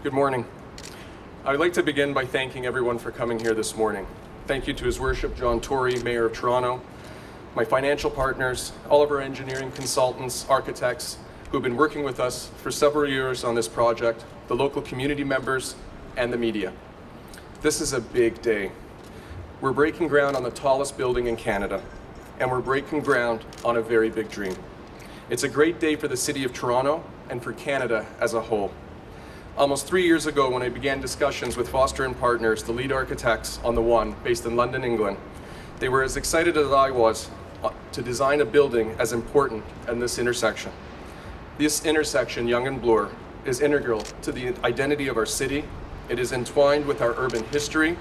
Good morning. I'd like to begin by thanking everyone for coming here this morning. Thank you to His Worship John Tory, Mayor of Toronto, my financial partners, all of our engineering consultants, architects who've been working with us for several years on this project, the local community members, and the media. This is a big day. We're breaking ground on the tallest building in Canada, and we're breaking ground on a very big dream. It's a great day for the City of Toronto and for Canada as a whole. Almost 3 years ago, when I began discussions with Foster & Partners, the lead architects on the One, based in London, England, they were as excited as I was to design a building as important in this intersection. This intersection, Yonge and Bloor, is integral to the identity of our city. It is entwined with our urban history,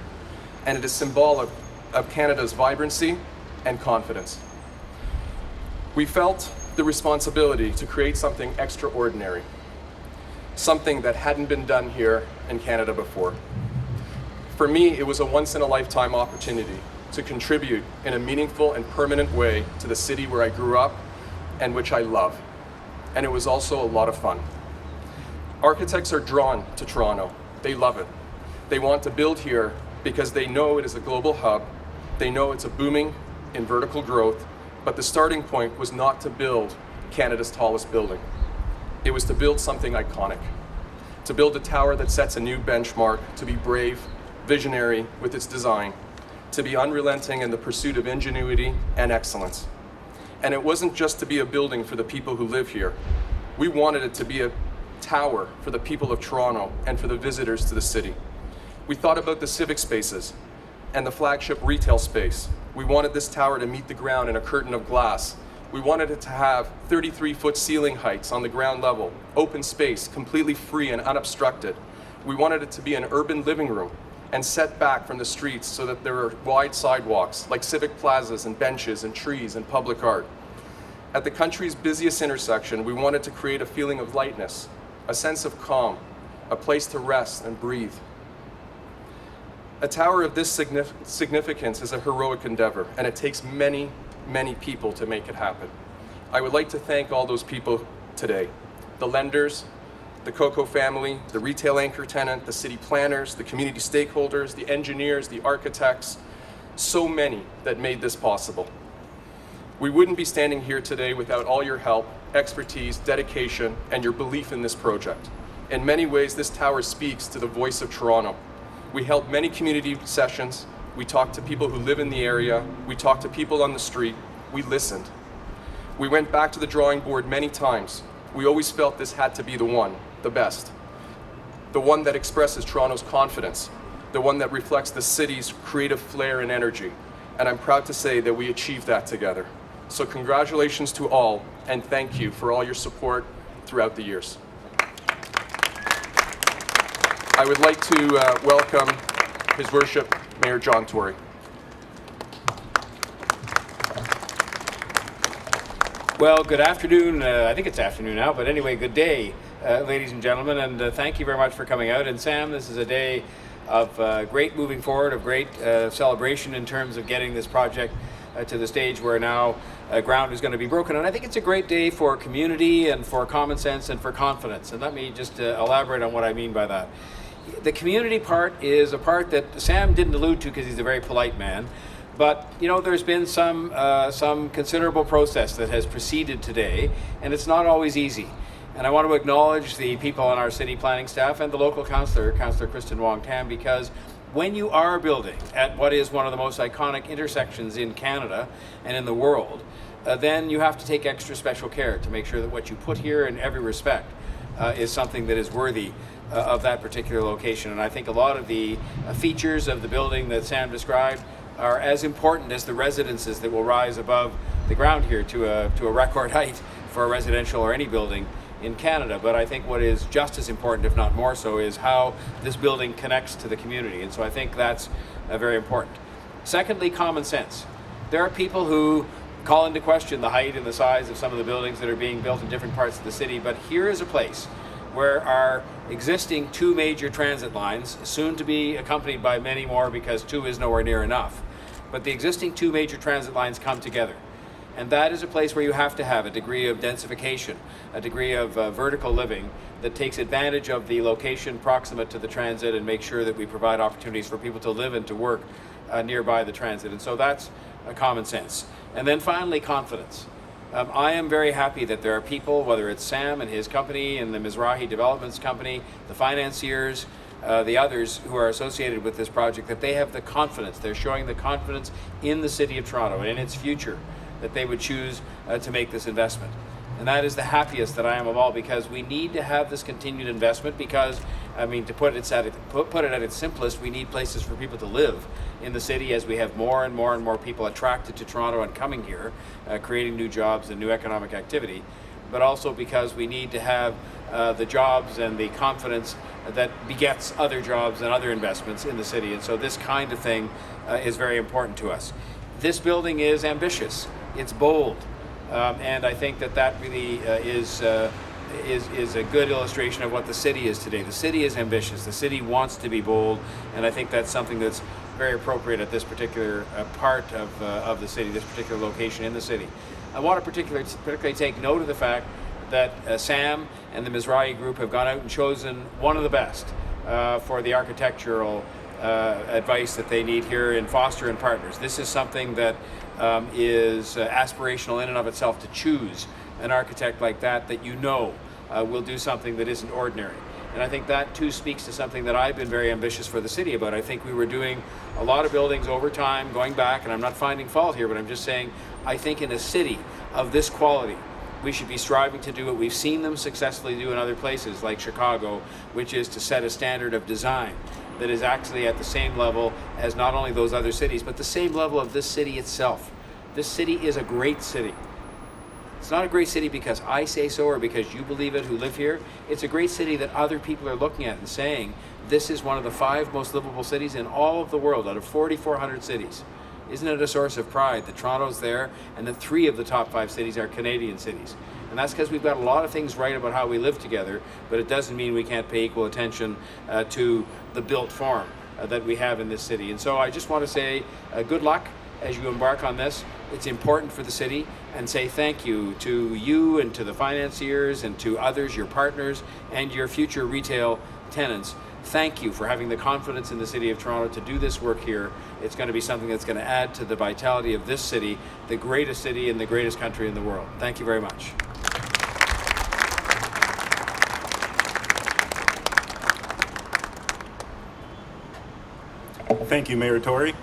and it is symbolic of Canada's vibrancy and confidence. We felt the responsibility to create something extraordinary, something that hadn't been done here in Canada before. For me, it was a once-in-a-lifetime opportunity to contribute in a meaningful and permanent way to the city where I grew up and which I love. And it was also a lot of fun. Architects are drawn to Toronto. They love it. They want to build here because they know it is a global hub. They know it's a booming in vertical growth, but the starting point was not to build Canada's tallest building. It was to build something iconic, to build a tower that sets a new benchmark, to be brave, visionary with its design, to be unrelenting in the pursuit of ingenuity and excellence. And it wasn't just to be a building for the people who live here. We wanted it to be a tower for the people of Toronto and for the visitors to the city. We thought about the civic spaces and the flagship retail space. We wanted this tower to meet the ground in a curtain of glass. We wanted it to have 33-foot ceiling heights on the ground level, open space, completely free and unobstructed. We wanted it to be an urban living room and set back from the streets so that there are wide sidewalks, like civic plazas and benches and trees and public art. At the country's busiest intersection, we wanted to create a feeling of lightness, a sense of calm, a place to rest and breathe. A tower of this significance is a heroic endeavor, and it takes many people to make it happen. I would like to thank all those people today. The lenders, the Coco family, the retail anchor tenant, the city planners, the community stakeholders, the engineers, the architects, so many that made this possible. We wouldn't be standing here today without all your help, expertise, dedication, and your belief in this project. In many ways, this tower speaks to the voice of Toronto. We held many community sessions. We talked to people who live in the area. We talked to people on the street. We listened. We went back to the drawing board many times. We always felt this had to be the one, the best. The one that expresses Toronto's confidence. The one that reflects the city's creative flair and energy. And I'm proud to say that we achieved that together. So congratulations to all, and thank you for all your support throughout the years. I would like to welcome His Worship Mayor John Tory. Well, good afternoon. I think it's afternoon now, but anyway, good day, ladies and gentlemen, and thank you very much for coming out. And Sam, this is a day of great moving forward, of great celebration in terms of getting this project to the stage where now ground is going to be broken. And I think it's a great day for community and for common sense and for confidence. And let me just elaborate on what I mean by that. The community part is a part that Sam didn't allude to because he's a very polite man, but you know, there's been some considerable process that has preceded today, and it's not always easy. And I want to acknowledge the people on our city planning staff and the local councillor, Councillor Kristen Wong-Tam, because when you are building at what is one of the most iconic intersections in Canada and in the world, then you have to take extra special care to make sure that what you put here in every respect is something that is worthy of that particular location. And I think a lot of the features of the building that Sam described are as important as the residences that will rise above the ground here to a record height for a residential or any building in Canada. But I think what is just as important, if not more so, is how this building connects to the community. And so I think that's very important. Secondly, common sense. There are people who call into question the height and the size of some of the buildings that are being built in different parts of the city, but here is a place where our existing 2 major transit lines, soon to be accompanied by many more because 2 is nowhere near enough, but the existing 2 major transit lines come together. And that is a place where you have to have a degree of densification, a degree of vertical living that takes advantage of the location proximate to the transit and make sure that we provide opportunities for people to live and to work nearby the transit. And so that's common sense. And then finally, confidence. I am very happy that there are people, whether it's Sam and his company and the Mizrahi Developments Company, the financiers, the others who are associated with this project, that they have the confidence. They're showing the confidence in the City of Toronto and in its future that they would choose to make this investment. And that is the happiest that I am of all, because we need to have this continued investment because, I mean, to put it at its simplest, we need places for people to live in the city as we have more and more and more people attracted to Toronto and coming here, creating new jobs and new economic activity, but also because we need to have the jobs and the confidence that begets other jobs and other investments in the city. And so this kind of thing is very important to us. This building is ambitious, it's bold, and I think that really is a good illustration of what the city is today. The city is ambitious, the city wants to be bold, and I think that's something that's very appropriate at this particular part of the city, this particular location in the city. I want to particularly take note of the fact that Sam and the Mizrahi group have gone out and chosen one of the best for the architectural advice that they need here in Foster and Partners. This is something that is aspirational in and of itself, to choose an architect like that you know will do something that isn't ordinary. And I think that too speaks to something that I've been very ambitious for the city about. I think we were doing a lot of buildings over time, going back, and I'm not finding fault here, but I'm just saying, I think in a city of this quality, we should be striving to do what we've seen them successfully do in other places like Chicago, which is to set a standard of design that is actually at the same level as not only those other cities, but the same level of this city itself. This city is a great city. It's not a great city because I say so or because you believe it who live here. It's a great city that other people are looking at and saying, this is one of the 5 most livable cities in all of the world out of 4,400 cities. Isn't it a source of pride that Toronto's there and that 3 of the top 5 cities are Canadian cities? And that's because we've got a lot of things right about how we live together, but it doesn't mean we can't pay equal attention to the built form that we have in this city. And so I just want to say good luck as you embark on this. It's important for the city, and say thank you to you and to the financiers and to others, your partners and your future retail tenants. Thank you for having the confidence in the City of Toronto to do this work here. It's going to be something that's going to add to the vitality of this city, the greatest city in the greatest country in the world. Thank you very much. Thank you, Mayor Tory.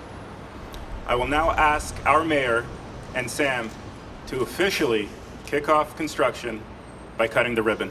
I will now ask our mayor and Sam to officially kick off construction by cutting the ribbon.